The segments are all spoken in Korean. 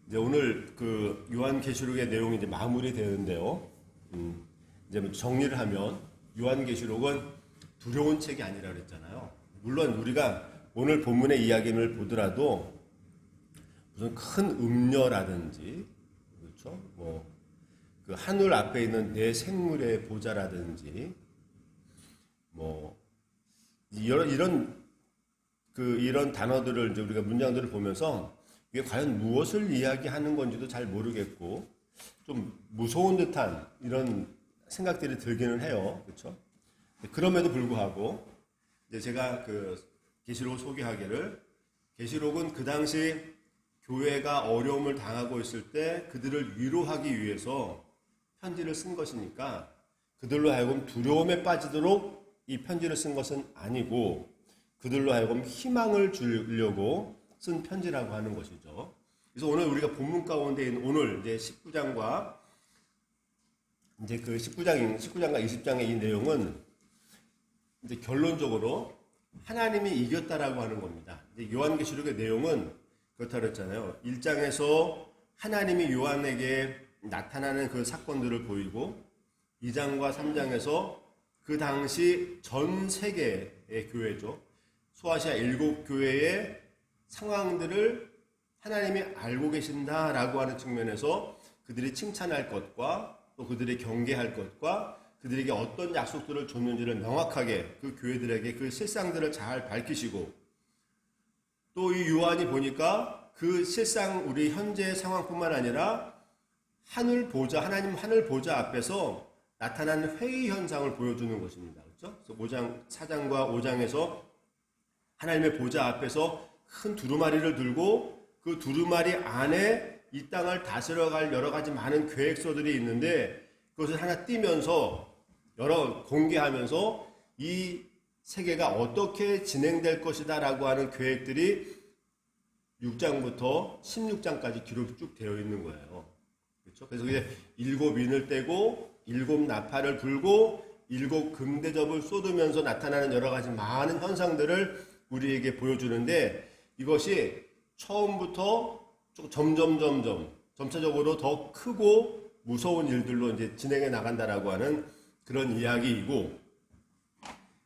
이제 오늘 그 요한계시록의 내용이 이제 마무리되는데요. 이제 뭐 정리를 하면 요한계시록은 두려운 책이 아니라 그랬잖아요. 물론 우리가 오늘 본문의 이야기를 보더라도 무슨 큰 음녀라든지, 그렇죠? 뭐 그 하늘 앞에 있는 내 생물의 보좌라든지, 뭐 이런 단어들을 이제 우리가 문장들을 보면서 이게 과연 무엇을 이야기하는 건지도 잘 모르겠고 좀 무서운 듯한 이런 생각들이 들기는 해요. 그렇죠? 그럼에도 불구하고 이제 제가 그 계시록을 소개하기를, 계시록은 그 당시 교회가 어려움을 당하고 있을 때 그들을 위로하기 위해서 편지를 쓴 것이니까 그들로 하여금 두려움에 빠지도록 이 편지를 쓴 것은 아니고 그들로 하여금 희망을 주려고 쓴 편지라고 하는 것이죠. 그래서 오늘 우리가 본문 가운데 있는 오늘 이제 19장과 이제 그 19장과 20장의 이 내용은 이제 결론적으로 하나님이 이겼다라고 하는 겁니다. 이제 요한계시록의 내용은 그렇다고 그랬잖아요. 1장에서 하나님이 요한에게 나타나는 그 사건들을 보이고 2장과 3장에서 그 당시 전 세계의 교회죠. 소아시아 7교회의 상황들을 하나님이 알고 계신다라고 하는 측면에서 그들이 칭찬할 것과 또 그들이 경계할 것과 그들에게 어떤 약속들을 줬는지를 명확하게 그 교회들에게 그 실상들을 잘 밝히시고, 또 이 요한이 보니까 그 실상 우리 현재의 상황뿐만 아니라 하나님 하늘 보좌 앞에서 나타나는 회의 현상을 보여주는 것입니다. 그렇죠? 그래서 4장과 5장에서 하나님의 보좌 앞에서 큰 두루마리를 들고 그 두루마리 안에 이 땅을 다스려갈 여러 가지 많은 계획서들이 있는데 그것을 하나 띄면서 공개하면서 이 세계가 어떻게 진행될 것이다 라고 하는 계획들이 6장부터 16장까지 기록이 쭉 되어 있는 거예요. 그렇죠? 그래서 이제 7인을 떼고 7나팔을 불고 7금대접을 쏟으면서 나타나는 여러 가지 많은 현상들을 우리에게 보여주는데, 이것이 처음부터 점차적으로 더 크고 무서운 일들로 이제 진행해 나간다라고 하는 그런 이야기이고,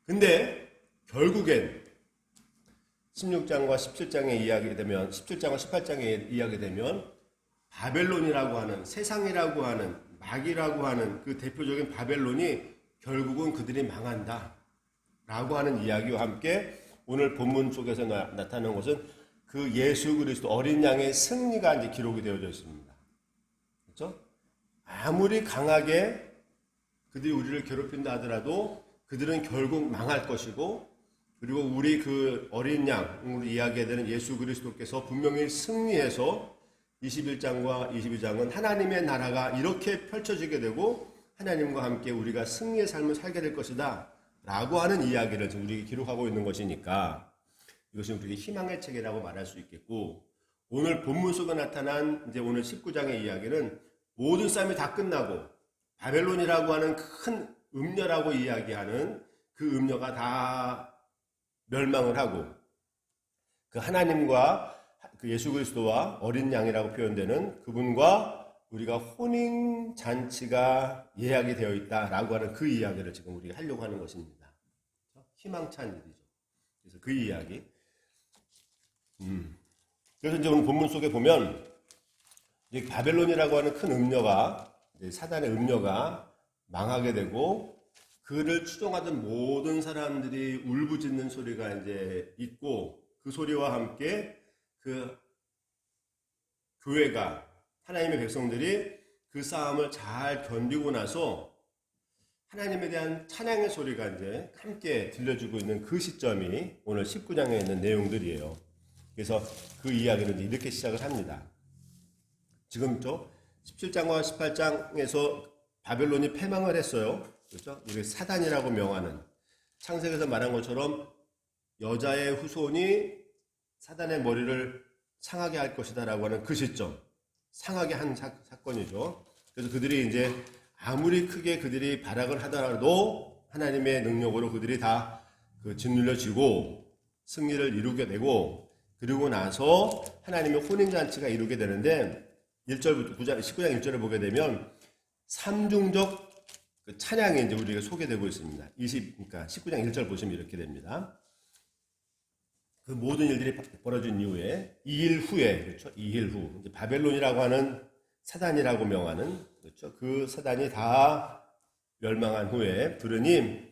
근데 결국엔 16장과 17장의 이야기가 되면, 17장과 18장의 이야기 되면 바벨론이라고 하는, 세상이라고 하는, 마귀라고 하는 그 대표적인 바벨론이 결국은 그들이 망한다 라고 하는 이야기와 함께 오늘 본문 속에서 나타나는 것은 그 예수 그리스도 어린 양의 승리가 이제 기록이 되어져 있습니다. 그렇죠? 아무리 강하게 그들이 우리를 괴롭힌다 하더라도 그들은 결국 망할 것이고, 그리고 우리 그 어린 양으로 이야기되는 예수 그리스도께서 분명히 승리해서 21장과 22장은 하나님의 나라가 이렇게 펼쳐지게 되고 하나님과 함께 우리가 승리의 삶을 살게 될 것이다 라고 하는 이야기를 지금 우리에게 기록하고 있는 것이니까 이것은 우리에게 희망의 책이라고 말할 수 있겠고, 오늘 본문 속에 나타난 이제 오늘 19장의 이야기는 모든 싸움이 다 끝나고 바벨론이라고 하는 큰 음녀라고 이야기하는 그 음녀가 다 멸망을 하고 그 하나님과 그 예수 그리스도와 어린 양이라고 표현되는 그분과 우리가 혼인 잔치가 예약이 되어 있다라고 하는 그 이야기를 지금 우리가 하려고 하는 것입니다. 희망찬 일이죠. 그래서 그 이야기. 그래서 이제 오늘 본문 속에 보면 이제 바벨론이라고 하는 큰 음녀가, 이제 사단의 음녀가 망하게 되고 그를 추종하던 모든 사람들이 울부짖는 소리가 이제 있고, 그 소리와 함께 그 교회가, 하나님의 백성들이 그 싸움을 잘 견디고 나서 하나님에 대한 찬양의 소리가 이제 함께 들려주고 있는 그 시점이 오늘 19장에 있는 내용들이에요. 그래서 그 이야기를 이렇게 시작을 합니다. 지금 17장과 18장에서 바벨론이 패망을 했어요. 그렇죠? 우리 사단이라고 명하는, 창세기에서 말한 것처럼 여자의 후손이 사단의 머리를 상하게 할 것이다라고 하는 그 시점, 상하게 한 사건이죠. 그래서 그들이 이제 아무리 크게 그들이 발악을 하더라도 하나님의 능력으로 그들이 다 짓눌려지고 승리를 이루게 되고, 그리고 나서 하나님의 혼인잔치가 이루게 되는데, 1절부터 19장 1절에 보게 되면 삼중적 그 찬양이 이제 우리가 소개되고 있습니다. 그러니까 19장 1절 보시면 이렇게 됩니다. 그 모든 일들이 벌어진 이후에 2일 후에, 그렇죠? 2일 후 이제 바벨론이라고 하는 사단이라고 명하는, 그렇죠? 그 사단이 다 멸망한 후에 들으니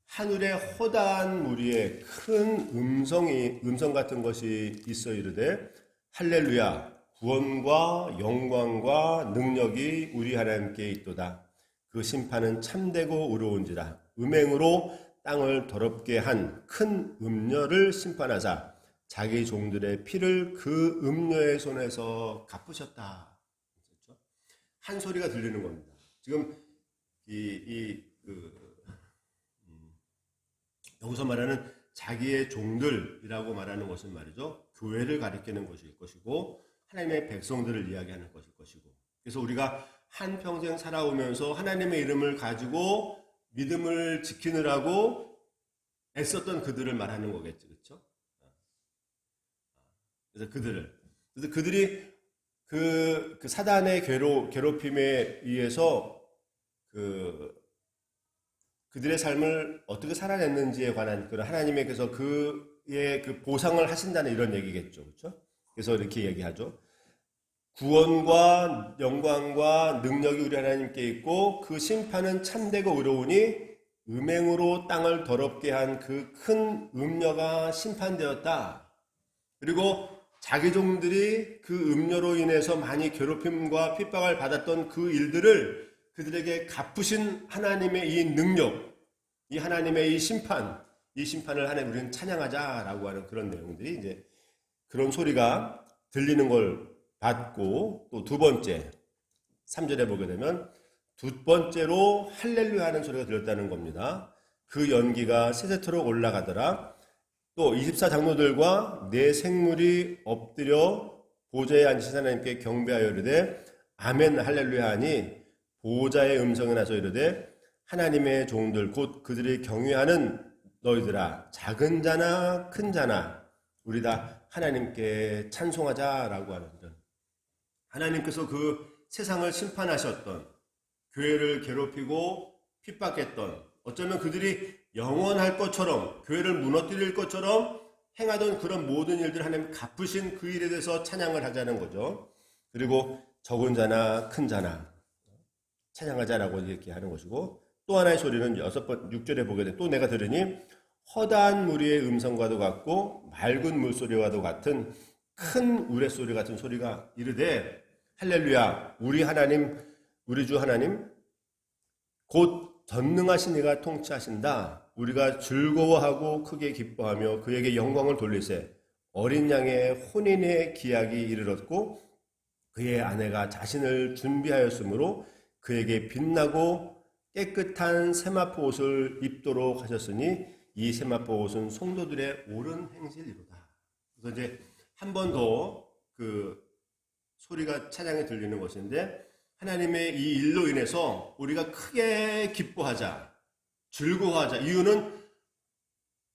하늘에 허다한 무리의 큰 음성 같은 것이 있어 이르되 할렐루야 구원과 영광과 능력이 우리 하나님께 있도다. 그 심판은 참되고 의로운지라. 음행으로 땅을 더럽게 한 큰 음녀를 심판하사 자기 종들의 피를 그 음녀의 손에서 갚으셨다. 그렇죠? 한 소리가 들리는 겁니다. 지금 여기서 말하는 자기의 종들이라고 말하는 것은 말이죠. 교회를 가리키는 것일 것이고 하나님의 백성들을 이야기하는 것일 것이고, 그래서 우리가 한평생 살아오면서 하나님의 이름을 가지고 믿음을 지키느라고 애썼던 그들을 말하는 거겠죠. 그렇죠? 그래서 그들이 그 사단의 괴롭힘에 의해서 그들의 삶을 어떻게 살아냈는지에 관한 그런 하나님께서 그의 그 보상을 하신다는 이런 얘기겠죠. 그렇죠? 그래서 이렇게 얘기하죠. 구원과 영광과 능력이 우리 하나님께 있고 그 심판은 참되고 의로우니 음행으로 땅을 더럽게 한 그 큰 음녀가 심판되었다. 그리고 자기 종들이 그 음녀로 인해서 많이 괴롭힘과 핍박을 받았던 그 일들을 그들에게 갚으신 하나님의 이 능력, 이 하나님의 이 심판을 하나님 우리는 찬양하자라고 하는 그런 내용들이 이제 그런 소리가 들리는 걸 받고, 또 두 번째 3절에 보게 되면 두 번째로 할렐루야 하는 소리가 들렸다는 겁니다. 그 연기가 세세토록 올라가더라. 또 24장로들과 네 생물이 엎드려 보좌에 앉으신 하나님께 경배하여 이르되 아멘 할렐루야 하니 보호자의 음성이 나서 이르되 하나님의 종들 곧 그들이 경외하는 너희들아 작은 자나 큰 자나 우리 다 하나님께 찬송하자라고 하는 이런, 하나님께서 그 세상을 심판하셨던, 교회를 괴롭히고 핍박했던, 어쩌면 그들이 영원할 것처럼 교회를 무너뜨릴 것처럼 행하던 그런 모든 일들 하나님 갚으신 그 일에 대해서 찬양을 하자는 거죠. 그리고 적은 자나 큰 자나 찬양하자라고 이렇게 하는 것이고, 또 하나의 소리는 6절에 보게 돼. 또 내가 들으니 허다한 무리의 음성과도 같고 맑은 물소리와도 같은 큰 우레소리 같은 소리가 이르되 할렐루야 우리 하나님 우리 주 하나님 곧 전능하신 이가 통치하신다. 우리가 즐거워하고 크게 기뻐하며 그에게 영광을 돌리세. 어린 양의 혼인의 기약이 이르렀고 그의 아내가 자신을 준비하였으므로 그에게 빛나고 깨끗한 세마포 옷을 입도록 하셨으니 이 세마포 옷은 성도들의 옳은 행실이로다. 그래서 이제 한 번 더 그 소리가 찬양에 들리는 것인데, 하나님의 이 일로 인해서 우리가 크게 기뻐하자, 즐거워하자. 이유는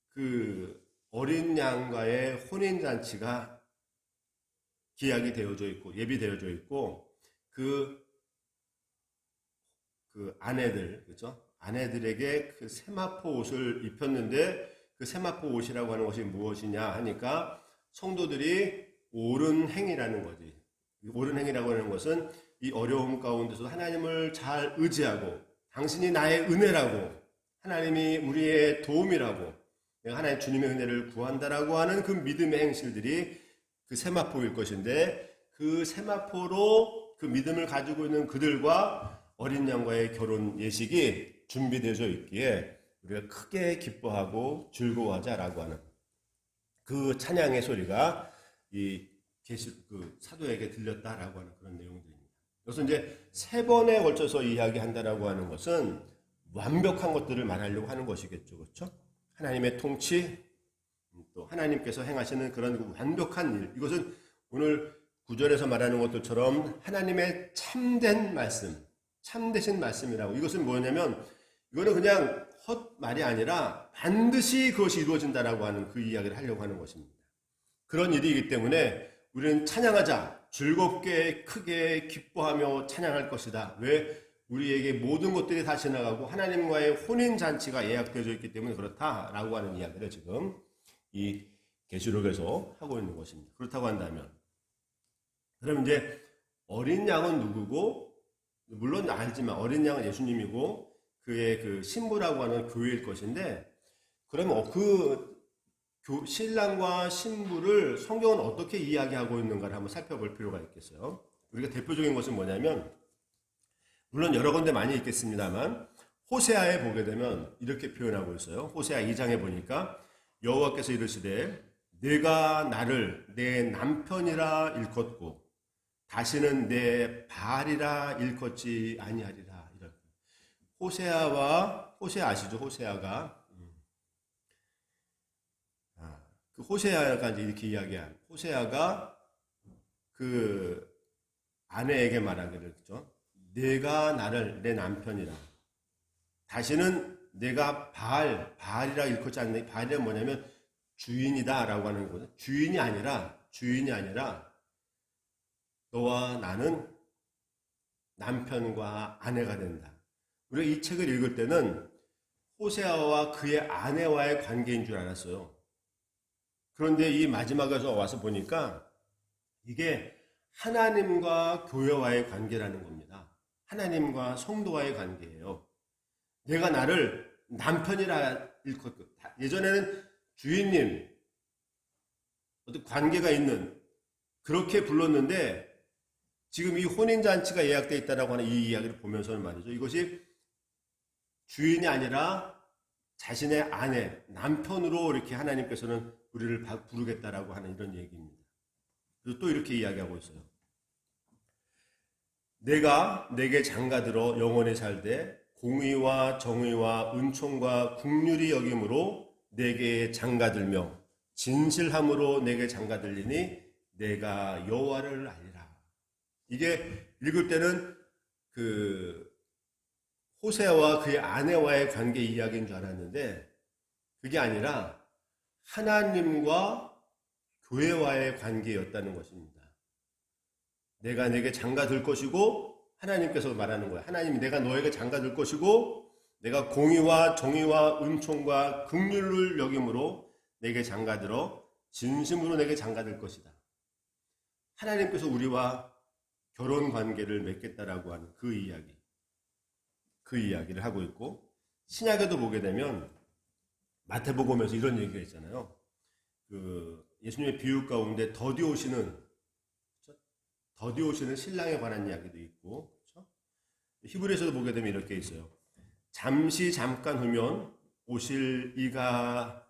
그 어린 양과의 혼인잔치가 기약이 되어져 있고 예비되어져 있고 그 아내들, 그렇죠? 아내들에게 그 세마포 옷을 입혔는데 그 세마포 옷이라고 하는 것이 무엇이냐 하니까 성도들이 옳은 행위라는 거지. 옳은 행위라고 하는 것은 이 어려움 가운데서 하나님을 잘 의지하고 당신이 나의 은혜라고, 하나님이 우리의 도움이라고, 내가 하나님 주님의 은혜를 구한다라고 하는 그 믿음의 행실들이 그 세마포일 것인데, 그 세마포로 그 믿음을 가지고 있는 그들과 어린 양과의 결혼 예식이 준비되어 있기에 우리가 크게 기뻐하고 즐거워하자라고 하는 그 찬양의 소리가 이 사도에게 들렸다라고 하는 그런 내용들입니다. 그래서 이제 세 번에 걸쳐서 이야기한다라고 하는 것은 완벽한 것들을 말하려고 하는 것이겠죠, 그렇죠? 하나님의 통치, 또 하나님께서 행하시는 그런 완벽한 일. 이것은 오늘 9절에서 말하는 것들처럼 하나님의 참된 말씀, 참되신 말씀이라고. 이것은 뭐냐면 이거는 그냥 헛말이 아니라 반드시 그것이 이루어진다라고 하는 그 이야기를 하려고 하는 것입니다. 그런 일이기 때문에 우리는 찬양하자. 즐겁게 크게 기뻐하며 찬양할 것이다. 왜? 우리에게 모든 것들이 다 지나가고 하나님과의 혼인잔치가 예약되어져 있기 때문에 그렇다라고 하는 이야기를 지금 이 계시록에서 하고 있는 것입니다. 그렇다고 한다면 그럼 이제 어린 양은 누구고, 물론 알지만 어린 양은 예수님이고 그의 그 신부라고 하는 교회일 것인데, 그러면 그 신랑과 신부를 성경은 어떻게 이야기하고 있는가를 한번 살펴볼 필요가 있겠어요. 우리가 대표적인 것은 뭐냐면, 물론 여러 군데 많이 있겠습니다만 호세아에 보게 되면 이렇게 표현하고 있어요. 호세아 2장에 보니까 여호와께서 이르시되 내가 나를 내 남편이라 일컫고 다시는 내 바알이라 일컫지 아니하리라. 이런. 호세아 아시죠? 호세아가 그 호세아가 이제 이렇게 이야기한, 호세아가 그 아내에게 말하기를, 그죠? 내가 나를 내 남편이라, 다시는 내가 바알이라 일컫지 않는, 바알이 뭐냐면 주인이다 라고 하는 거거든요. 주인이 아니라 너와 나는 남편과 아내가 된다. 우리가 이 책을 읽을 때는 호세아와 그의 아내와의 관계인 줄 알았어요. 그런데 이 마지막에서 와서 보니까 이게 하나님과 교회와의 관계라는 겁니다. 하나님과 성도와의 관계예요. 내가 나를 남편이라 일컫고, 예전에는 주인님, 어떤 관계가 있는, 그렇게 불렀는데 지금 이 혼인잔치가 예약되어 있다고 하는 이 이야기를 보면서는 말이죠, 이것이 주인이 아니라 자신의 아내, 남편으로 이렇게 하나님께서는 우리를 부르겠다라고 하는 이런 얘기입니다. 그래서 또 이렇게 이야기하고 있어요. 내가 내게 장가들어 영원히 살되 공의와 정의와 은총과 긍휼이 여김으로 내게 장가들며 진실함으로 내게 장가들리니 내가 여호와를 알리라. 이게 읽을 때는 그 호세아와 그의 아내와의 관계 이야기인 줄 알았는데 그게 아니라 하나님과 교회와의 관계였다는 것입니다. 내가 내게 장가들 것이고, 하나님께서 말하는 거야. 하나님이 내가 너에게 장가들 것이고 내가 공의와 정의와 은총과 긍휼을 여김으로 내게 장가들어 진심으로 내게 장가들 것이다. 하나님께서 우리와 결혼 관계를 맺겠다라고 하는 그 이야기를 하고 있고, 신약에도 보게 되면 마태복음에서 이런 얘기가 있잖아요. 그 예수님의 비유 가운데 더디 오시는 신랑에 관한 이야기도 있고, 그렇죠? 히브리서도 보게 되면 이렇게 있어요. 잠시 잠깐 후면 오실 이가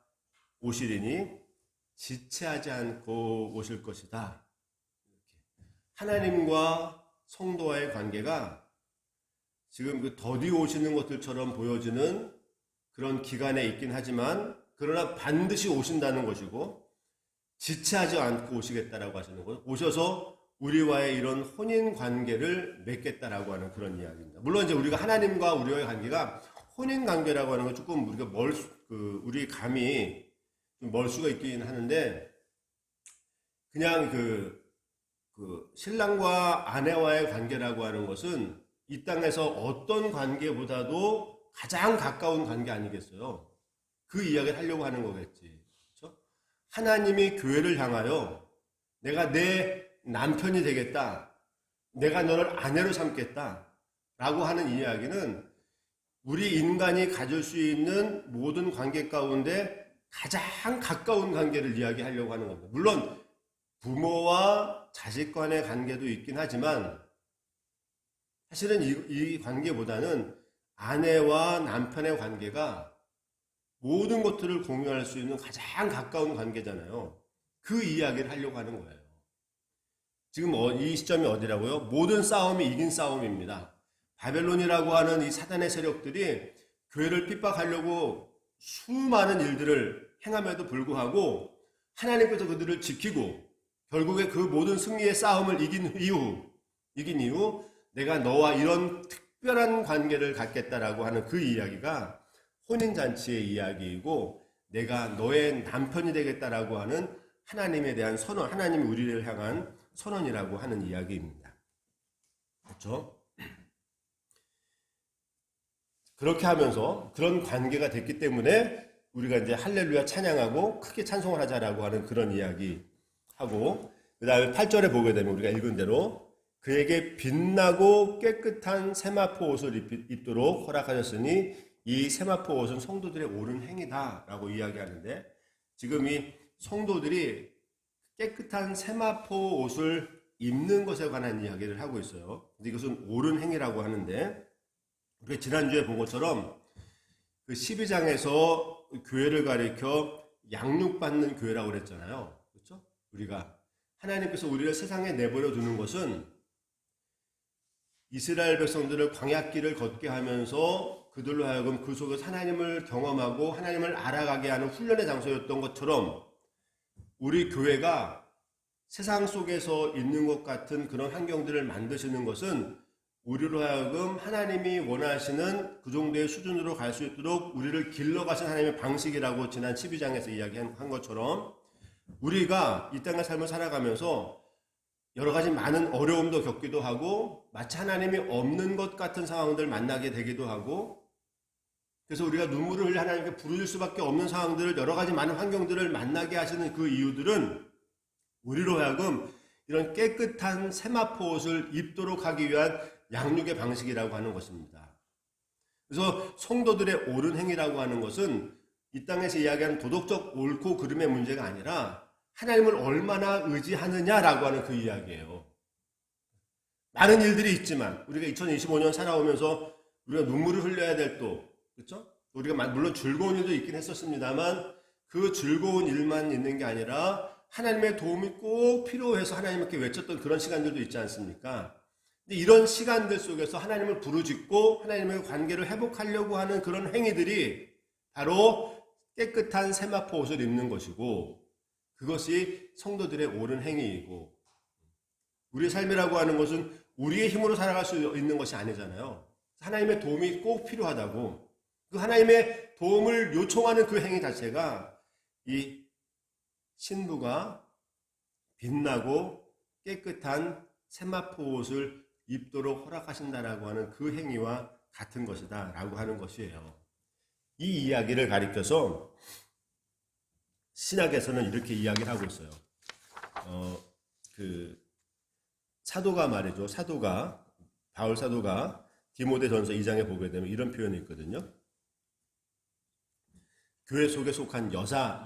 오시리니 지체하지 않고 오실 것이다. 이렇게. 하나님과 성도와의 관계가 지금 그 더디 오시는 것들처럼 보여지는 그런 기간에 있긴 하지만, 그러나 반드시 오신다는 것이고 지체하지 않고 오시겠다라고 하시는 거예요. 오셔서 우리와의 이런 혼인 관계를 맺겠다라고 하는 그런 이야기입니다. 물론 이제 우리가 하나님과 우리와의 관계가 혼인 관계라고 하는 건 조금 우리가 우리 감이 좀 멀 수가 있긴 하는데, 그냥 그 신랑과 아내와의 관계라고 하는 것은 이 땅에서 어떤 관계보다도 가장 가까운 관계 아니겠어요? 그 이야기를 하려고 하는 거겠지. 그렇죠? 하나님이 교회를 향하여 내가 내 남편이 되겠다, 내가 너를 아내로 삼겠다 라고 하는 이야기는 우리 인간이 가질 수 있는 모든 관계 가운데 가장 가까운 관계를 이야기하려고 하는 겁니다. 물론 부모와 자식 간의 관계도 있긴 하지만 사실은 이 관계보다는 아내와 남편의 관계가 모든 것들을 공유할 수 있는 가장 가까운 관계잖아요. 그 이야기를 하려고 하는 거예요. 지금 이 시점이 어디라고요? 모든 싸움이 이긴 싸움입니다. 바벨론이라고 하는 이 사단의 세력들이 교회를 핍박하려고 수많은 일들을 행함에도 불구하고 하나님께서 그들을 지키고 결국에 그 모든 승리의 싸움을 이긴 이후 내가 너와 이런 특별한 관계를 갖겠다라고 하는 그 이야기가 혼인잔치의 이야기이고, 내가 너의 남편이 되겠다라고 하는 하나님에 대한 선언, 하나님이 우리를 향한 선언이라고 하는 이야기입니다. 그렇죠? 그렇게 하면서 그런 관계가 됐기 때문에 우리가 이제 할렐루야 찬양하고 크게 찬송을 하자라고 하는 그런 이야기 하고, 그 다음에 8절에 보게 되면 우리가 읽은 대로 그에게 빛나고 깨끗한 세마포 옷을 입도록 허락하셨으니 이 세마포 옷은 성도들의 옳은 행위다라고 이야기하는데, 지금 이 성도들이 깨끗한 세마포 옷을 입는 것에 관한 이야기를 하고 있어요. 근데 이것은 옳은 행위라고 하는데, 우리가 지난주에 본 것처럼 그 12장에서 교회를 가리켜 양육받는 교회라고 그랬잖아요. 그렇죠? 우리가 하나님께서 우리를 세상에 내버려 두는 것은 이스라엘 백성들을 광야길을 걷게 하면서 그들로 하여금 그 속에서 하나님을 경험하고 하나님을 알아가게 하는 훈련의 장소였던 것처럼, 우리 교회가 세상 속에서 있는 것 같은 그런 환경들을 만드시는 것은 우리로 하여금 하나님이 원하시는 그 정도의 수준으로 갈 수 있도록 우리를 길러가신 하나님의 방식이라고 지난 12장에서 이야기한 것처럼, 우리가 이 땅의 삶을 살아가면서 여러 가지 많은 어려움도 겪기도 하고 마치 하나님이 없는 것 같은 상황들을 만나게 되기도 하고, 그래서 우리가 눈물을 흘려 하나님께 부르실 수밖에 없는 상황들을, 여러 가지 많은 환경들을 만나게 하시는 그 이유들은 우리로 하여금 이런 깨끗한 세마포 옷을 입도록 하기 위한 양육의 방식이라고 하는 것입니다. 그래서 성도들의 옳은 행위라고 하는 것은 이 땅에서 이야기하는 도덕적 옳고 그름의 문제가 아니라 하나님을 얼마나 의지하느냐라고 하는 그 이야기예요. 많은 일들이 있지만 우리가 2025년 살아오면서 우리가 눈물을 흘려야 될 또, 그렇죠? 우리가 물론 즐거운 일도 있긴 했었습니다만 그 즐거운 일만 있는 게 아니라 하나님의 도움이 꼭 필요해서 하나님께 외쳤던 그런 시간들도 있지 않습니까? 근데 이런 시간들 속에서 하나님을 부르짖고 하나님의 관계를 회복하려고 하는 그런 행위들이 바로 깨끗한 세마포 옷을 입는 것이고, 그것이 성도들의 옳은 행위이고, 우리의 삶이라고 하는 것은 우리의 힘으로 살아갈 수 있는 것이 아니잖아요. 하나님의 도움이 꼭 필요하다고, 그 하나님의 도움을 요청하는 그 행위 자체가 이 신부가 빛나고 깨끗한 세마포 옷을 입도록 허락하신다라고 하는 그 행위와 같은 것이다 라고 하는 것이에요. 이 이야기를 가리켜서 신약에서는 이렇게 이야기를 하고 있어요. 사도가 말이죠. 바울 사도가 디모데전서 2장에 보게 되면 이런 표현이 있거든요. 교회 속에 속한 여자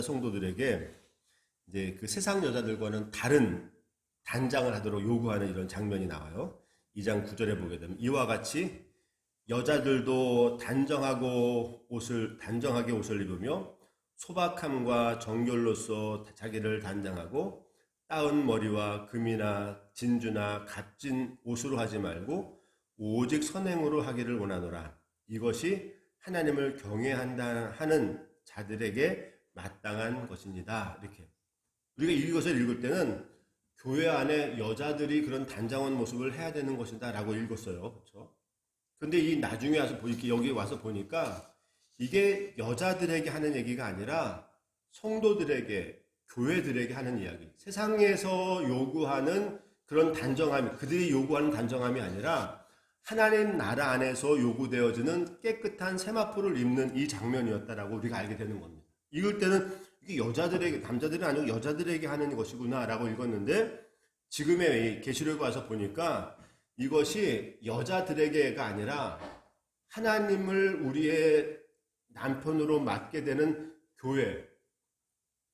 성도들에게 이제 그 세상 여자들과는 다른 단장을 하도록 요구하는 이런 장면이 나와요. 2장 9절에 보게 되면 이와 같이 여자들도 단정하게 옷을 입으며 소박함과 정결로서 자기를 단장하고 따은 머리와 금이나 진주나 값진 옷으로 하지 말고 오직 선행으로 하기를 원하노라. 이것이 하나님을 경외한다 하는 자들에게 마땅한 것입니다. 이렇게 우리가 이것을 읽을 때는 교회 안에 여자들이 그런 단장한 모습을 해야 되는 것이다 라고 읽었어요. 그렇죠? 근데 이 나중에 와서 여기 와서 보니까 이게 여자들에게 하는 얘기가 아니라 성도들에게, 교회들에게 하는 이야기. 세상에서 요구하는 그런 단정함, 그들이 요구하는 단정함이 아니라 하나님 나라 안에서 요구되어지는 깨끗한 세마포를 입는 이 장면이었다라고 우리가 알게 되는 겁니다. 읽을 때는 이게 여자들에게, 남자들은 아니고 여자들에게 하는 것이구나 라고 읽었는데, 지금의 계시록에 와서 보니까 이것이 여자들에게가 아니라 하나님을 우리의 남편으로 맡게 되는 교회,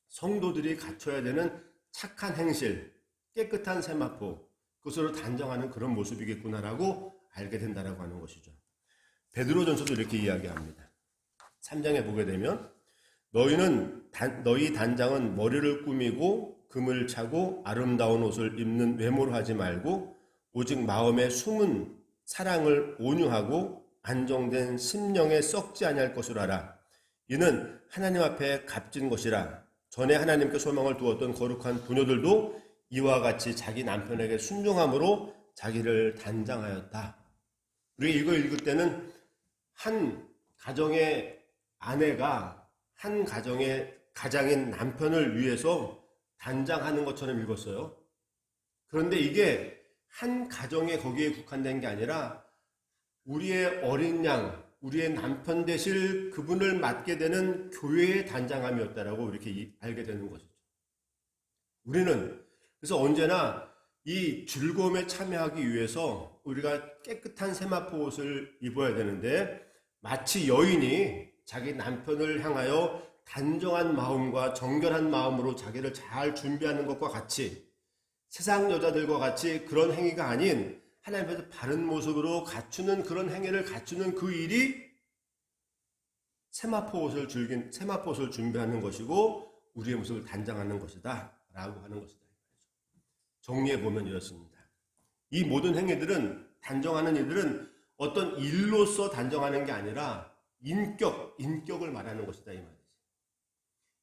성도들이 갖춰야 되는 착한 행실, 깨끗한 세마포, 그것으로 단정하는 그런 모습이겠구나라고 알게 된다라고 하는 것이죠. 베드로전서도 이렇게 이야기합니다. 3장에 보게 되면 너희 단장은 머리를 꾸미고 금을 차고 아름다운 옷을 입는 외모로 하지 말고 오직 마음에 숨은 사랑을 온유하고 안정된 심령에 썩지 아니할 것으로 하라. 이는 하나님 앞에 값진 것이라. 전에 하나님께 소망을 두었던 거룩한 부녀들도 이와 같이 자기 남편에게 순종함으로 자기를 단장하였다. 우리가 이걸 읽을 때는 한 가정의 아내가 한 가정의 가장인 남편을 위해서 단장하는 것처럼 읽었어요. 그런데 이게 한 가정에 거기에 국한된 게 아니라 우리의 어린 양, 우리의 남편 되실 그분을 맡게 되는 교회의 단장함이었다라고 이렇게 알게 되는 것이죠. 우리는 그래서 언제나 이 즐거움에 참여하기 위해서 우리가 깨끗한 세마포 옷을 입어야 되는데 마치 여인이 자기 남편을 향하여 단정한 마음과 정결한 마음으로 자기를 잘 준비하는 것과 같이 세상 여자들과 같이 그런 행위가 아닌 하나님 앞에서 바른 모습으로 갖추는 그런 행위를 갖추는 그 일이 세마포 옷을 준비하는 것이고 우리의 모습을 단장하는 것이다 라고 하는 것이다. 정리해 보면 이렇습니다. 이 모든 행위들은 단정하는 일들은 어떤 일로서 단정하는 게 아니라 인격을 말하는 것이다 이 말이지.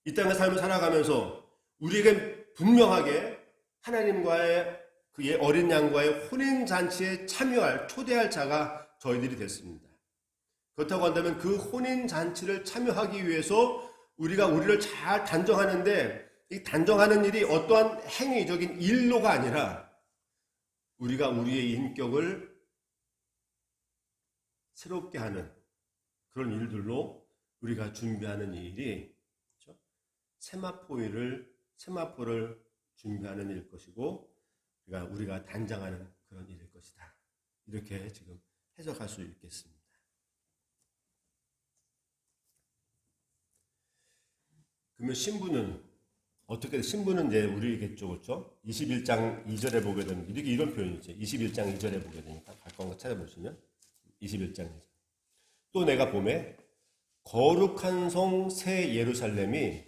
이 땅의 삶을 살아가면서 우리에게 분명하게 하나님과의 그의 어린 양과의 혼인 잔치에 초대할 자가 저희들이 됐습니다. 그렇다고 한다면 그 혼인 잔치를 참여하기 위해서 우리가 우리를 잘 단정하는데 이 단정하는 일이 어떠한 행위적인 일로가 아니라 우리가 우리의 인격을 새롭게 하는 그런 일들로 우리가 준비하는 일이 그렇죠? 세마포를 준비하는 일일 것이고 우리가 단장하는 그런 일일 것이다. 이렇게 지금 해석할 수 있겠습니다. 그러면 신부는 이제 우리겠죠, 그렇죠? 21장 2절에 보게 되면 이런 표현이죠. 21장 2절에 보게 되니까 가까운 거 찾아보시면 21장 2절. 또 내가 보매 거룩한 성 새 예루살렘이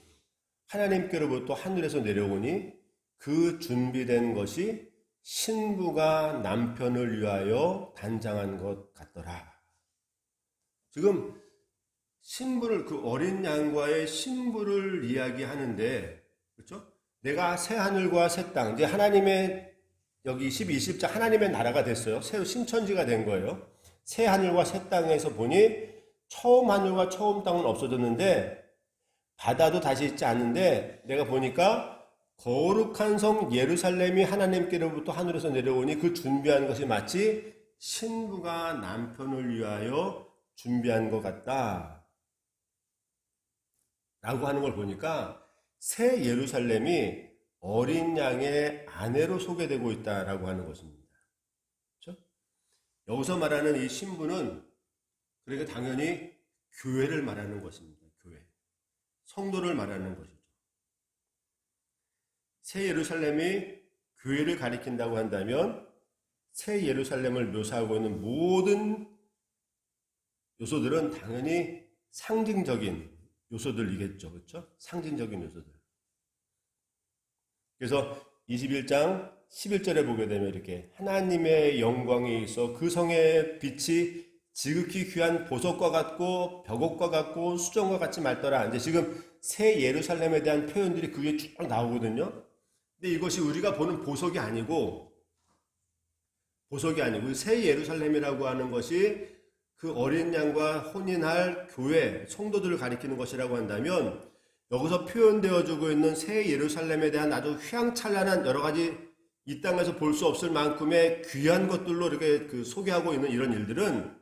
하나님께로부터 하늘에서 내려오니 그 준비된 것이 신부가 남편을 위하여 단장한 것 같더라. 지금 신부를 그 어린 양과의 신부를 이야기하는데 그렇죠? 내가 새 하늘과 새 땅, 이제 하나님의 여기 20장 하나님의 나라가 됐어요. 새 신천지가 된 거예요. 새 하늘과 새 땅에서 보니 처음 하늘과 처음 땅은 없어졌는데 바다도 다시 있지 않는데 내가 보니까 거룩한 성 예루살렘이 하나님께로부터 하늘에서 내려오니 그 준비한 것이 마치 신부가 남편을 위하여 준비한 것 같다. 라고 하는 걸 보니까 새 예루살렘이 어린 양의 아내로 소개되고 있다라고 하는 것입니다. 그렇죠? 여기서 말하는 이 신부는 그러니까 당연히 교회를 말하는 것입니다. 교회. 성도를 말하는 것이죠. 새 예루살렘이 교회를 가리킨다고 한다면 새 예루살렘을 묘사하고 있는 모든 요소들은 당연히 상징적인 요소들이겠죠. 그렇죠? 상징적인 요소들. 그래서 21장 11절에 보게 되면 이렇게 하나님의 영광이 있어 그 성의 빛이 지극히 귀한 보석과 같고 벽옥과 같고 수정과 같이 맑더라. 이제 지금 새 예루살렘에 대한 표현들이 그 위에 쭉 나오거든요. 근데 이것이 우리가 보는 보석이 아니고 새 예루살렘이라고 하는 것이 그 어린 양과 혼인할 교회, 성도들을 가리키는 것이라고 한다면 여기서 표현되어지고 있는 새 예루살렘에 대한 아주 휘황찬란한 여러 가지 이 땅에서 볼 수 없을 만큼의 귀한 것들로 이렇게 소개하고 있는 이런 일들은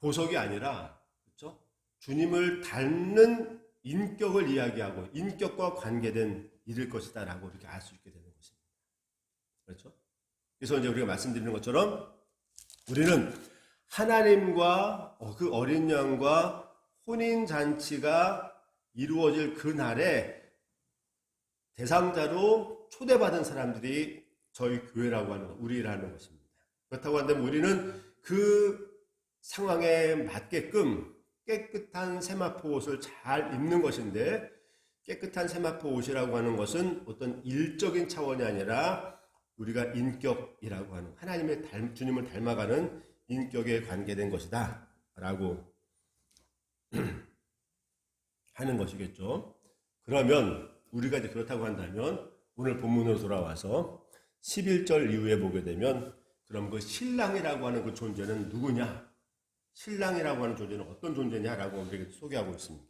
보석이 아니라 그렇죠? 주님을 닮는 인격을 이야기하고 인격과 관계된 일일 것이다 라고 이렇게 알 수 있게 되는 것입니다. 그렇죠? 그래서 이제 우리가 말씀드리는 것처럼 우리는 하나님과 그 어린 양과 혼인잔치가 이루어질 그날에 대상자로 초대받은 사람들이 저희 교회라고 하는 우리라는 것입니다. 그렇다고 한다면 우리는 그 상황에 맞게끔 깨끗한 세마포 옷을 잘 입는 것인데 깨끗한 세마포 옷이라고 하는 것은 어떤 일적인 차원이 아니라 우리가 인격이라고 하는 주님을 닮아가는 인격에 관계된 것이다 라고 하는 것이겠죠. 그러면 우리가 이제 그렇다고 한다면 오늘 본문으로 돌아와서 11절 이후에 보게 되면 그럼 그 신랑이라고 하는 그 존재는 누구냐? 신랑이라고 하는 존재는 어떤 존재냐라고 우리에게 소개하고 있습니다.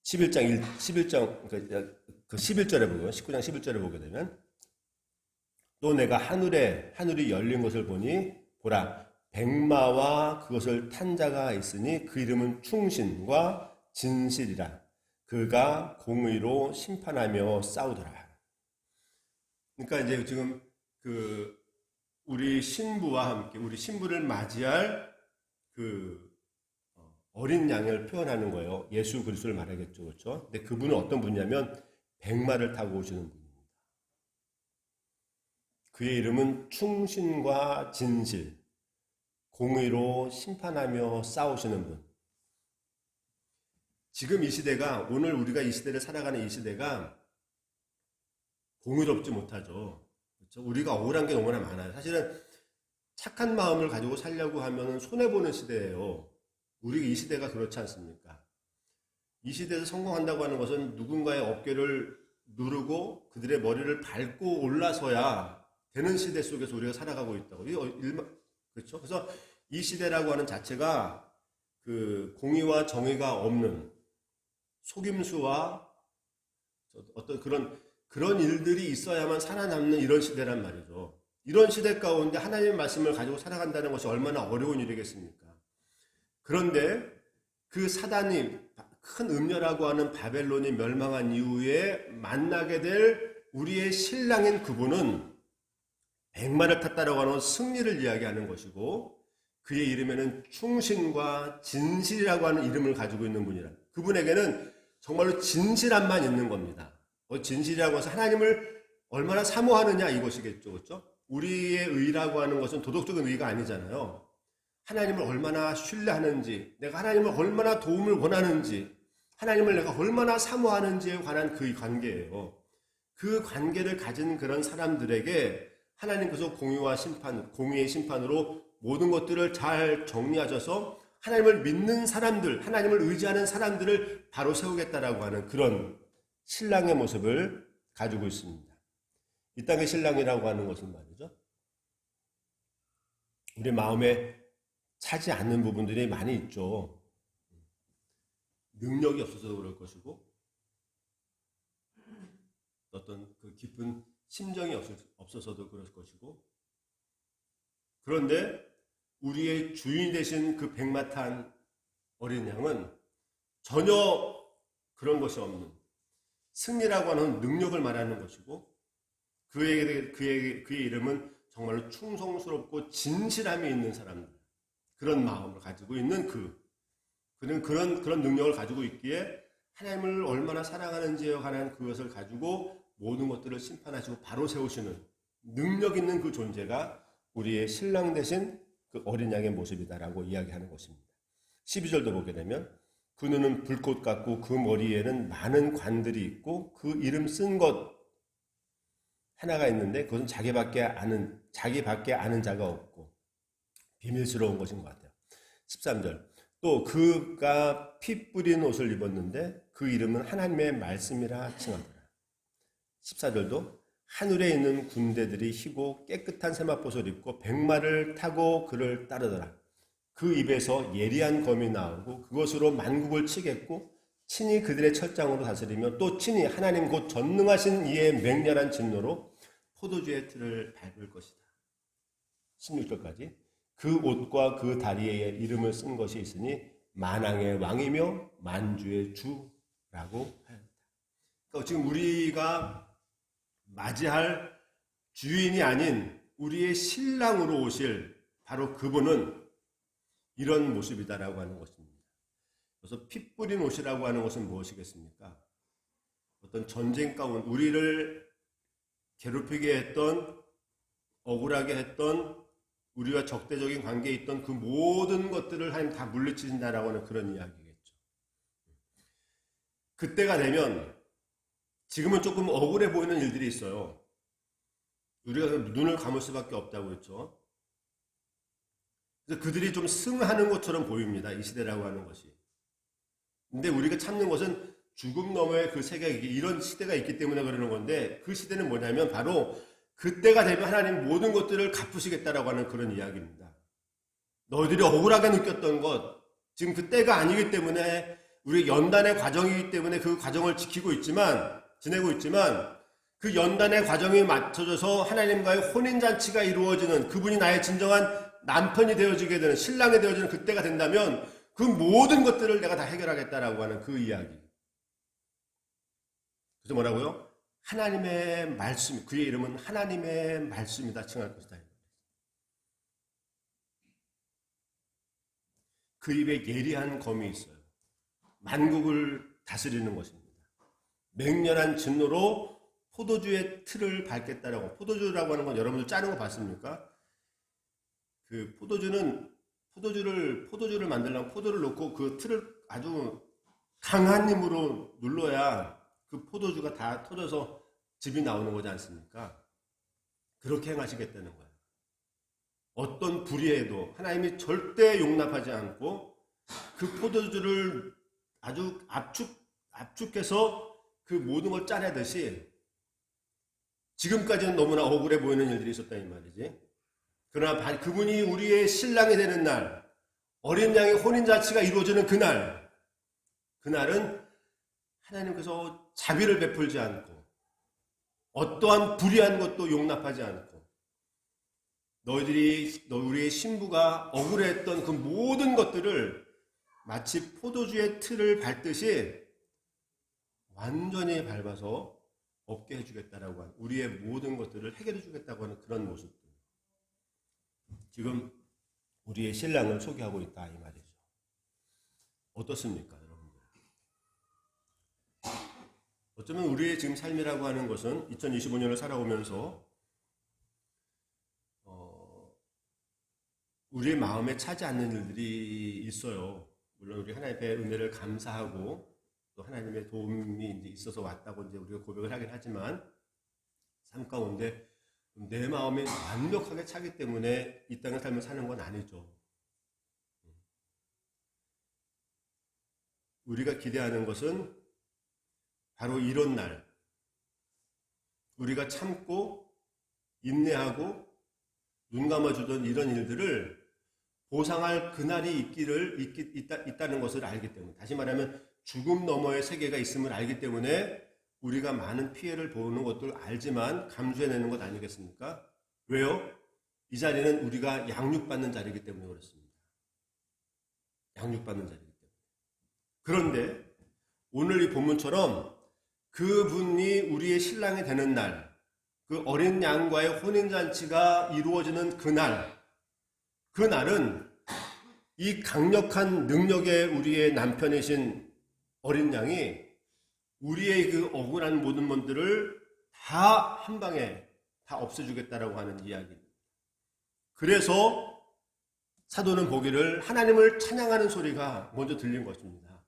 11장 그 11절에 보면 19장 11절에 보게 되면 또 내가 하늘이 열린 것을 보니 보라 백마와 그것을 탄 자가 있으니 그 이름은 충신과 진실이라 그가 공의로 심판하며 싸우더라. 그러니까 이제 지금 그 우리 신부와 함께 우리 신부를 맞이할 그 어린 양을 표현하는 거예요. 예수 그리스도를 말하겠죠, 그렇죠? 근데 그분은 어떤 분이냐면 백마를 타고 오시는 분입니다. 그의 이름은 충신과 진실, 공의로 심판하며 싸우시는 분. 지금 이 시대가 오늘 우리가 이 시대를 살아가는 이 시대가 공의롭지 못하죠. 그렇죠? 우리가 억울한 게 너무나 많아요. 사실은 착한 마음을 가지고 살려고 하면 손해보는 시대예요. 우리 이 시대가 그렇지 않습니까? 이 시대에서 성공한다고 하는 것은 누군가의 어깨를 누르고 그들의 머리를 밟고 올라서야 되는 시대 속에서 우리가 살아가고 있다고. 그렇죠? 그래서 이 시대라고 하는 자체가 그 공의와 정의가 없는 속임수와 어떤 그런 일들이 있어야만 살아남는 이런 시대란 말이죠. 이런 시대 가운데 하나님의 말씀을 가지고 살아간다는 것이 얼마나 어려운 일이겠습니까? 그런데 그 사단이 큰 음녀라고 하는 바벨론이 멸망한 이후에 만나게 될 우리의 신랑인 그분은 백마를 탔다라고 하는 승리를 이야기하는 것이고 그의 이름에는 충신과 진실이라고 하는 이름을 가지고 있는 분이라. 그분에게는 정말로 진실함만 있는 겁니다. 진실이라고 해서 하나님을 얼마나 사모하느냐 이것이겠죠. 그렇죠? 우리의 의라고 하는 것은 도덕적인 의가 아니잖아요. 하나님을 얼마나 신뢰하는지, 내가 하나님을 얼마나 도움을 원하는지, 하나님을 내가 얼마나 사모하는지에 관한 그 관계예요. 그 관계를 가진 그런 사람들에게 하나님께서 공의와 심판, 공의의 심판으로 모든 것들을 잘 정리하셔서 하나님을 믿는 사람들, 하나님을 의지하는 사람들을 바로 세우겠다라고 하는 그런 신랑의 모습을 가지고 있습니다. 이 땅의 신랑이라고 하는 것은 말이죠. 우리 마음에 차지 않는 부분들이 많이 있죠. 능력이 없어서 그럴 것이고, 어떤 그 깊은 심정이 없어서도 그럴 것이고, 그런데 우리의 주인 되신 그 백마 탄 어린 양은 전혀 그런 것이 없는 승리라고 하는 능력을 말하는 것이고, 그의 이름은 정말로 충성스럽고 진실함이 있는 사람들, 그런 마음을 가지고 있는 그는 그런 능력을 가지고 있기에 하나님을 얼마나 사랑하는지에 관한 그것을 가지고 모든 것들을 심판하시고 바로 세우시는 능력 있는 그 존재가 우리의 신랑 되신 그 어린 양의 모습이다라고 이야기하는 것입니다. 12절도 보게 되면 그 눈은 불꽃 같고 그 머리에는 많은 관들이 있고 그 이름 쓴 것 하나가 있는데 그것은 자기밖에 아는 자가 없고 비밀스러운 것인 것 같아요. 13절 또 그가 피 뿌린 옷을 입었는데 그 이름은 하나님의 말씀이라 칭하더라. 14절도 하늘에 있는 군대들이 희고 깨끗한 세마포를 입고 백마를 타고 그를 따르더라. 그 입에서 예리한 검이 나오고 그것으로 만국을 치겠고 친히 그들의 철장으로 다스리며 또 친히 하나님 곧 전능하신 이의 맹렬한 진노로 포도주의 틀을 밟을 것이다. 16절까지 그 옷과 그 다리에 이름을 쓴 것이 있으니 만왕의 왕이며 만주의 주라고 하였다. 그러니까 지금 우리가 맞이할 주인이 아닌 우리의 신랑으로 오실 바로 그분은 이런 모습이다라고 하는 것입니다. 그래서 피 뿌린 옷이라고 하는 것은 무엇이겠습니까? 어떤 전쟁 가운데 우리를 괴롭히게 했던, 억울하게 했던, 우리와 적대적인 관계에 있던 그 모든 것들을 하나님 다 물리치신다라고 하는 그런 이야기겠죠. 그때가 되면 지금은 조금 억울해 보이는 일들이 있어요. 우리가 눈을 감을 수밖에 없다고 그랬죠. 그래서 그들이 좀 승하는 것처럼 보입니다. 이 시대라고 하는 것이. 근데 우리가 참는 것은 죽음 너머의 그 세계가 이런 시대가 있기 때문에 그러는 건데 그 시대는 뭐냐면 바로 그때가 되면 하나님 모든 것들을 갚으시겠다라고 하는 그런 이야기입니다. 너희들이 억울하게 느꼈던 것, 지금 그때가 아니기 때문에 우리 연단의 과정이기 때문에 그 과정을 지키고 있지만 지내고 있지만 그 연단의 과정이 맞춰져서 하나님과의 혼인잔치가 이루어지는, 그분이 나의 진정한 남편이 되어지게 되는, 신랑이 되어지는 그때가 된다면 그 모든 것들을 내가 다 해결하겠다라고 하는 그 이야기. 그래서 뭐라고요? 하나님의 말씀, 그의 이름은 하나님의 말씀이다 칭할 것이다. 그 입에 예리한 검이 있어요. 만국을 다스리는 것입니다. 맹렬한 진노로 포도주의 틀을 밟겠다라고. 포도주라고 하는 건 여러분들 짜는 거 봤습니까? 그 포도주를 만들려면 포도를 넣고 그 틀을 아주 강한 힘으로 눌러야 그 포도주가 다 터져서 즙이 나오는 거지 않습니까? 그렇게 행하시겠다는 거예요. 어떤 불의에도 하나님이 절대 용납하지 않고 그 포도주를 아주 압축해서 그 모든 걸 짜내듯이 지금까지는 너무나 억울해 보이는 일들이 있었다 이 말이지. 그러나 그분이 우리의 신랑이 되는 날, 어린 양의 혼인잔치가 이루어지는 그날은 하나님께서 자비를 베풀지 않고 어떠한 불의한 것도 용납하지 않고 우리의 신부가 억울해했던 그 모든 것들을 마치 포도주의 틀을 밟듯이 완전히 밟아서 없게 해주겠다라고 하는, 우리의 모든 것들을 해결해 주겠다고 하는 그런 모습들. 지금 우리의 신랑을 소개하고 있다 이 말이죠. 어떻습니까 여러분들? 어쩌면 우리의 지금 삶이라고 하는 것은 2025년을 살아오면서 우리의 마음에 차지 않는 일들이 있어요. 물론 우리 하나님의 은혜를 감사하고 또 하나님의 도움이 이제 있어서 왔다고 이제 우리가 고백을 하긴 하지만 삶 가운데 내 마음이 완벽하게 차기 때문에 이 땅의 삶을 사는 건 아니죠. 우리가 기대하는 것은 바로 이런 날, 우리가 참고 인내하고 눈 감아주던 이런 일들을 보상할 그날이 있다는 것을 알기 때문에, 다시 말하면 죽음 너머의 세계가 있음을 알기 때문에 우리가 많은 피해를 보는 것들 알지만 감수해내는 것 아니겠습니까? 왜요? 이 자리는 우리가 양육받는 자리이기 때문에 그렇습니다. 양육받는 자리이기 때문에. 그런데 오늘 이 본문처럼 그분이 우리의 신랑이 되는 날, 그 어린 양과의 혼인잔치가 이루어지는 그날은 이 강력한 능력의 우리의 남편이신 어린 양이 우리의 그 억울한 모든 것들을 다 한 방에 다 없애주겠다라고 하는 이야기입니다. 그래서 사도는 보기를 하나님을 찬양하는 소리가 먼저 들린 것입니다.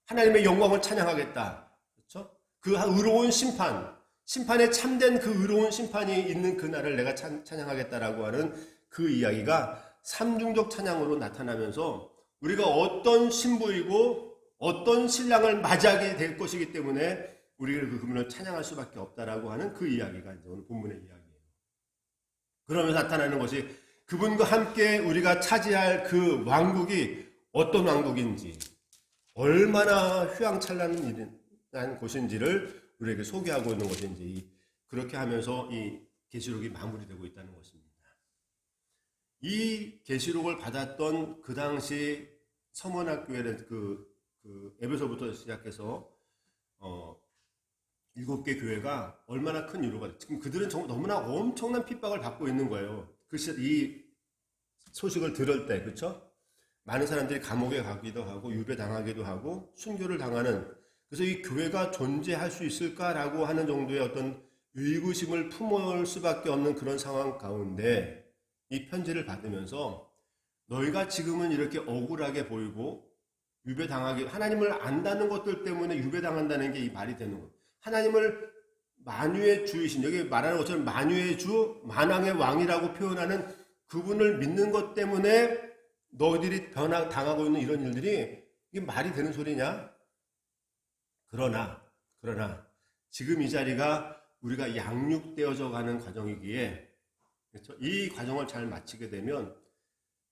하나님의 영광을 찬양하겠다. 그렇죠? 그 의로운 심판에 참된 그 의로운 심판이 있는 그날을 내가 찬양하겠다라고 하는 그 이야기가 삼중적 찬양으로 나타나면서 우리가 어떤 신부이고 어떤 신랑을 맞이하게 될 것이기 때문에 우리가 그분을 찬양할 수밖에 없다라고 하는 그 이야기가 이제 오늘 본문의 이야기예요. 그러면서 나타나는 것이 그분과 함께 우리가 차지할 그 왕국이 어떤 왕국인지, 얼마나 휘황찬란한 곳인지를 우리에게 소개하고 있는 것인지, 그렇게 하면서 이 계시록이 마무리되고 있다는 것입니다. 이 계시록을 받았던 그 당시 서문학교회는 그 에베소부터 시작해서 7개 교회가 얼마나 큰 위로가, 지금 그들은 너무나 엄청난 핍박을 받고 있는 거예요. 이 소식을 들을 때, 그렇죠? 많은 사람들이 감옥에 가기도 하고 유배당하기도 하고 순교를 당하는, 그래서 이 교회가 존재할 수 있을까라고 하는 정도의 어떤 의구심을 품을 수밖에 없는 그런 상황 가운데 이 편지를 받으면서 너희가 지금은 이렇게 억울하게 보이고 유배당하기, 하나님을 안다는 것들 때문에 유배당한다는 게 이 말이 되는 거예요. 하나님을 만유의 주이신, 여기 말하는 것처럼 만유의 주, 만왕의 왕이라고 표현하는 그분을 믿는 것 때문에 너희들이 당하고 있는 이런 일들이 이게 말이 되는 소리냐? 그러나 지금 이 자리가 우리가 양육되어져 가는 과정이기에, 그렇죠? 이 과정을 잘 마치게 되면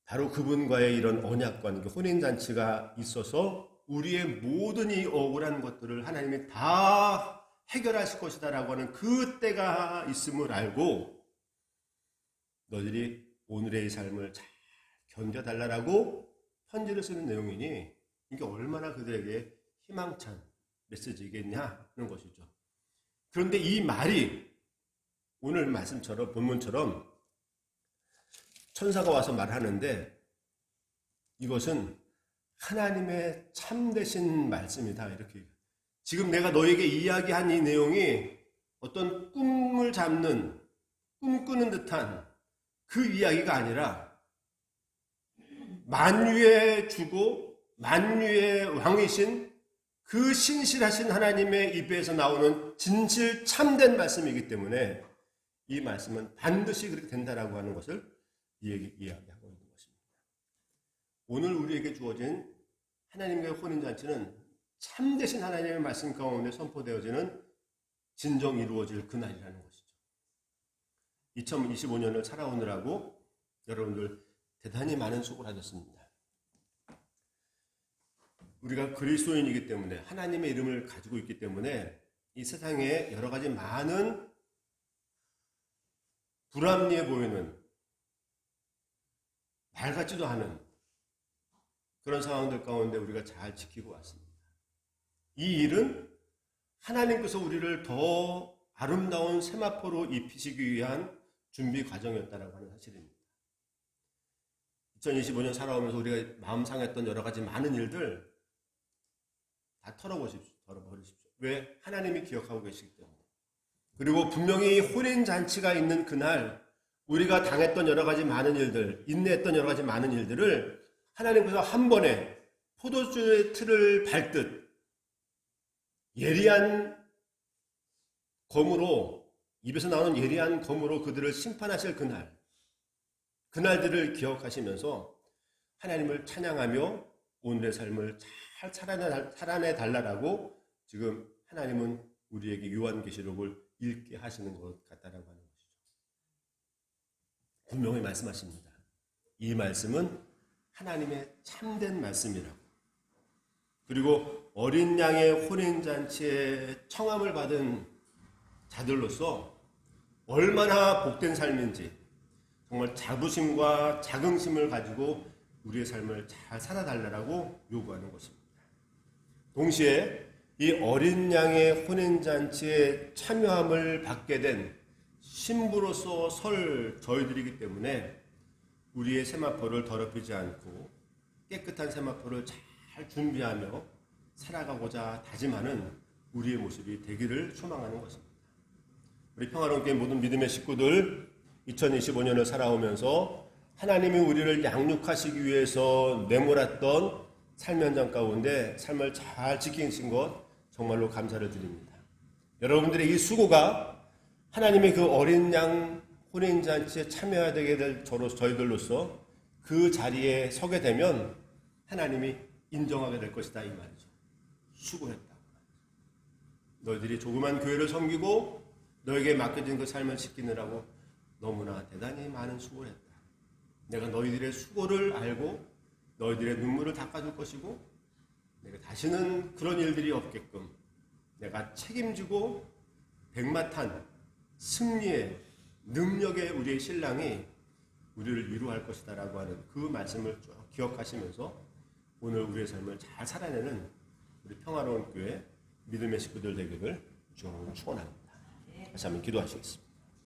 바로 그분과의 이런 언약관, 혼인잔치가 있어서 우리의 모든 이 억울한 것들을 하나님이 다 해결하실 것이다라고 하는 그 때가 있음을 알고 너희들이 오늘의 삶을 잘 견뎌달라고 편지를 쓰는 내용이니 이게 얼마나 그들에게 희망찬 메시지겠냐 하는 것이죠. 그런데 이 말이 오늘 말씀처럼 본문처럼 천사가 와서 말하는데 이것은 하나님의 참되신 말씀이다. 이렇게 지금 내가 너에게 이야기한 이 내용이 어떤 꿈을 잡는 꿈꾸는 듯한 그 이야기가 아니라 만유의 주고 만유의 왕이신 그 신실하신 하나님의 입에서 나오는 진실 참된 말씀이기 때문에 이 말씀은 반드시 그렇게 된다라고 하는 것을 이야기하고 있는 것입니다. 오늘 우리에게 주어진 하나님과의 혼인잔치는 참되신 하나님의 말씀 가운데 선포되어지는 진정 이루어질 그날이라는 것이죠. 2025년을 살아오느라고 여러분들 대단히 많은 수고를 하셨습니다. 우리가 그리스도인이기 때문에 하나님의 이름을 가지고 있기 때문에 이 세상에 여러 가지 많은 불합리해 보이는 말 같지도 않은 그런 상황들 가운데 우리가 잘 지키고 왔습니다. 이 일은 하나님께서 우리를 더 아름다운 세마포로 입히시기 위한 준비 과정이었다라고 하는 사실입니다. 2025년 살아오면서 우리가 마음 상했던 여러 가지 많은 일들 다 털어버리십시오. 왜? 하나님이 기억하고 계시기 때문에. 그리고 분명히 혼인잔치가 있는 그날 우리가 당했던 여러 가지 많은 일들, 인내했던 여러 가지 많은 일들을 하나님께서 한 번에 포도주의 틀을 밟듯 예리한 검으로, 입에서 나오는 예리한 검으로 그들을 심판하실 그날들을 기억하시면서 하나님을 찬양하며 오늘의 삶을 잘 살아내 달라라고 지금 하나님은 우리에게 요한계시록을 읽게 하시는 것 같다라고 하는 것이죠. 분명히 말씀하십니다. 이 말씀은 하나님의 참된 말씀이라고. 그리고 어린 양의 혼인잔치에 청함을 받은 자들로서 얼마나 복된 삶인지 정말 자부심과 자긍심을 가지고 우리의 삶을 잘 살아달라고 요구하는 것입니다. 동시에 이 어린 양의 혼인잔치에 참여함을 받게 된 신부로서 설 저희들이기 때문에 우리의 세마포를 더럽히지 않고 깨끗한 세마포를 잘 준비하며 살아가고자 다짐하는 우리의 모습이 되기를 소망하는 것입니다. 우리 평화로운교회 모든 믿음의 식구들 2025년을 살아오면서 하나님이 우리를 양육하시기 위해서 내몰았던 삶 현장 가운데 삶을 잘 지키신 것 정말로 감사를 드립니다. 여러분들의 이 수고가 하나님의 그 어린 양 혼인잔치에 참여하게 될 저희들로서 그 자리에 서게 되면 하나님이 인정하게 될 것이다 이 말이죠. 수고했다. 너희들이 조그만 교회를 섬기고 너에게 맡겨진 그 삶을 지키느라고 너무나 대단히 많은 수고를 했다. 내가 너희들의 수고를 알고 너희들의 눈물을 닦아줄 것이고 내가 다시는 그런 일들이 없게끔 내가 책임지고 백마탄 승리의 능력의 우리의 신랑이 우리를 위로할 것이다 라고 하는 그 말씀을 쭉 기억하시면서 오늘 우리의 삶을 잘 살아내는 우리 평화로운 교회 믿음의 식구들 되기를 축원합니다. 다시 한번 기도하시겠습니다.